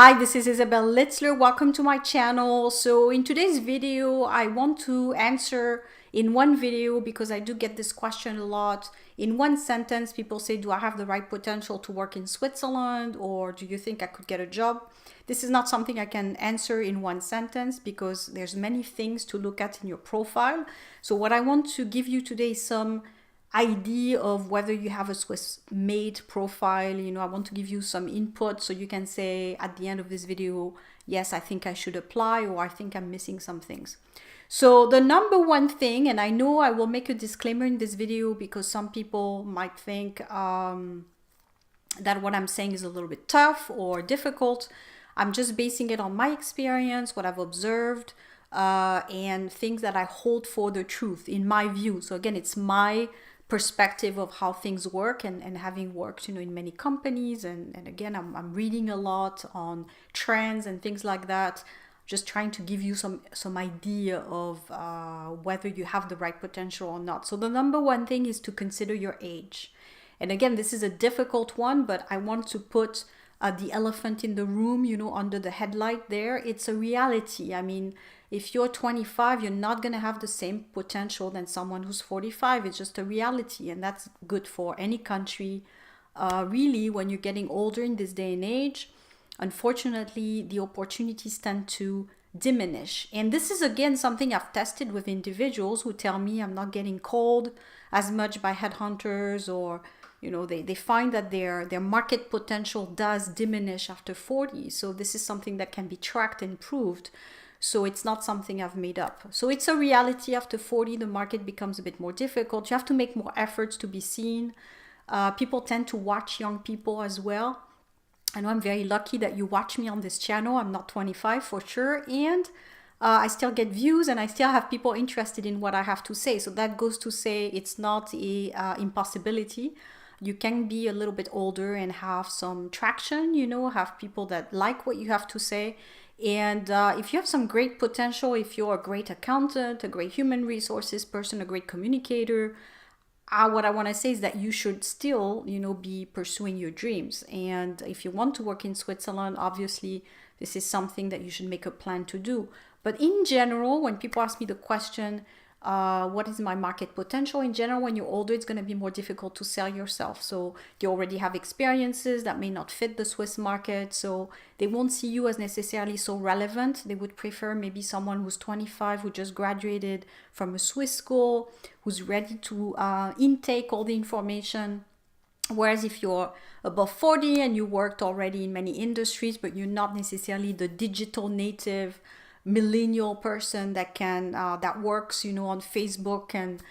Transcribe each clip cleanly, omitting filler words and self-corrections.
Hi, this is Isabel Litzler. Welcome to my channel. So in today's video, I want to answer in one video because I do get this question a lot. In one sentence, people say, do I have the right potential to work in Switzerland, or do you think I could get a job? This is not something I can answer in one sentence because there's many things to look at in your profile. So what I want to give you today is some idea of whether you have a Swiss made profile. I want to give you some input so you can say at the end of this video, yes, I think I should apply, or I think I'm missing some things. So the number one thing, and I know I will make a disclaimer in this video because some people might think that what I'm saying is a little bit tough or difficult. I'm just basing it on my experience, what I've observed, and things that I hold for the truth in my view. So again, it's my perspective of how things work, and having worked in many companies, and again, I'm reading a lot on trends and things like that, just trying to give you some idea of whether you have the right potential or not. So the number one thing is to consider your age. And again, this is a difficult one, but I want to put the elephant in the room, under the headlight there. It's a reality. I mean, if you're 25, you're not going to have the same potential than someone who's 45. It's just a reality, and that's good for any country. Really, when you're getting older in this day and age, unfortunately, the opportunities tend to diminish. And this is, again, something I've tested with individuals who tell me I'm not getting called as much by headhunters, or they find that their market potential does diminish after 40. So this is something that can be tracked and proved. So it's not something I've made up. So it's a reality. After 40, the market becomes a bit more difficult. You have to make more efforts to be seen. People tend to watch young people as well. I know I'm very lucky that you watch me on this channel. I'm not 25 for sure. And I still get views, and I still have people interested in what I have to say. So that goes to say it's not a impossibility. You can be a little bit older and have some traction, have people that like what you have to say. And if you have some great potential, if you're a great accountant, a great human resources person, a great communicator, what I want to say is that you should still, be pursuing your dreams. And if you want to work in Switzerland, obviously, this is something that you should make a plan to do. But in general, when people ask me the question, what is my market potential? In general, when you're older, it's going to be more difficult to sell yourself. So you already have experiences that may not fit the Swiss market. So they won't see you as necessarily so relevant. They would prefer maybe someone who's 25, who just graduated from a Swiss school, who's ready to intake all the information. Whereas if you're above 40 and you worked already in many industries, but you're not necessarily the digital native millennial person that can that works on Facebook and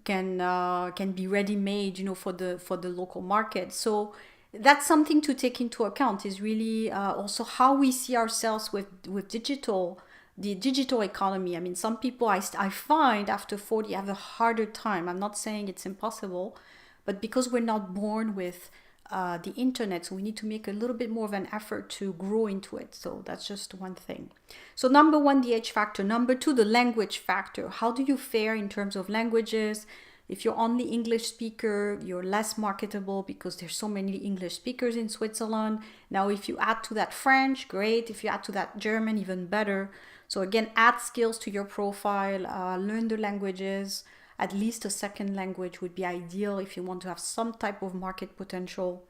can be ready made for the local market. So that's something to take into account, is really also how we see ourselves with the digital economy. I mean, some people I find after 40 have a harder time. I'm not saying it's impossible, but because we're not born with the internet, so we need to make a little bit more of an effort to grow into it. So that's just one thing. So number one, the age factor. Number two, the language factor. How do you fare in terms of languages? If you're only English speaker, you're less marketable because there's so many English speakers in Switzerland. Now, if you add to that French, great. If you add to that German, even better. So again, add skills to your profile, learn the languages. At least a second language would be ideal if you want to have some type of market potential.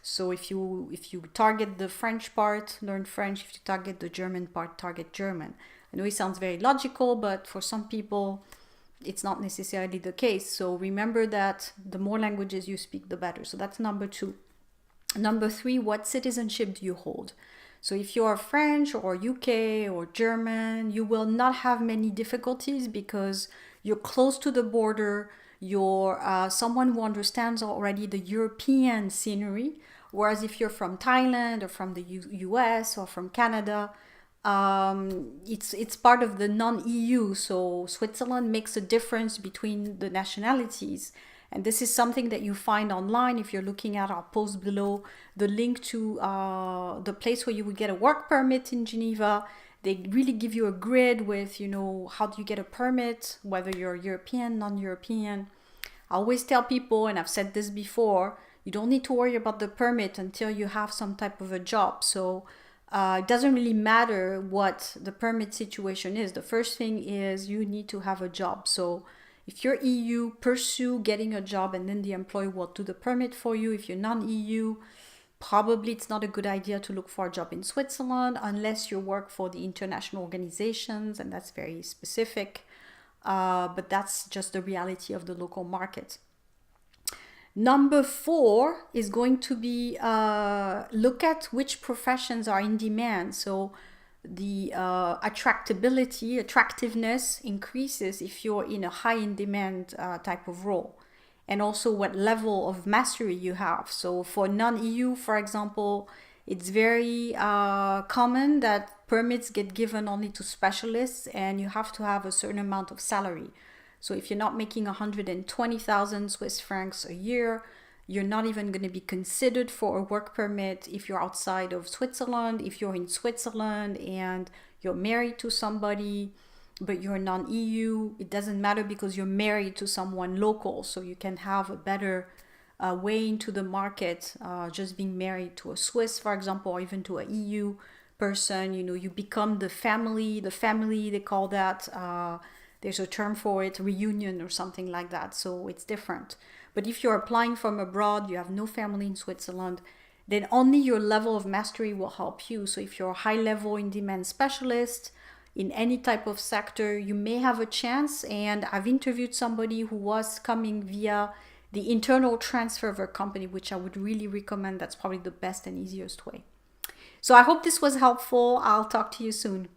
So if you target the French part, learn French. If you target the German part, target German. I know it sounds very logical, but for some people, it's not necessarily the case. So remember that the more languages you speak, the better. So that's number two. Number three, what citizenship do you hold? So if you are French or UK or German, you will not have many difficulties because you're close to the border, you're someone who understands already the European scenery. Whereas if you're from Thailand or from the US or from Canada, it's part of the non-EU. So Switzerland makes a difference between the nationalities. And this is something that you find online. If you're looking at our post below, the link to the place where you would get a work permit in Geneva. They really give you a grid with, how do you get a permit, whether you're European, non-European. I always tell people, and I've said this before, you don't need to worry about the permit until you have some type of a job. So It doesn't really matter what the permit situation is. The first thing is you need to have a job. So if you're EU, pursue getting a job, and then the employer will do the permit for you. If you're non-EU, probably it's not a good idea to look for a job in Switzerland unless you work for the international organizations, and that's very specific. But that's just the reality of the local market. Number 4 is going to be look at which professions are in demand. So the attractiveness increases if you're in a high in demand type of role, and also what level of mastery you have. So for non-EU, for example, it's very common that permits get given only to specialists, and you have to have a certain amount of salary. So if you're not making 120,000 Swiss francs a year, you're not even going to be considered for a work permit if you're outside of Switzerland. If you're in Switzerland and you're married to somebody, but you're non-EU, it doesn't matter because you're married to someone local. So you can have a better way into the market just being married to a Swiss, for example, or even to a EU person. You become the family, they call that. There's a term for it, reunion or something like that. So it's different. But if you're applying from abroad, you have no family in Switzerland, then only your level of mastery will help you. So if you're a high level in demand specialist in any type of sector, you may have a chance. And I've interviewed somebody who was coming via the internal transfer of a company, which I would really recommend. That's probably the best and easiest way. So I hope this was helpful. I'll talk to you soon.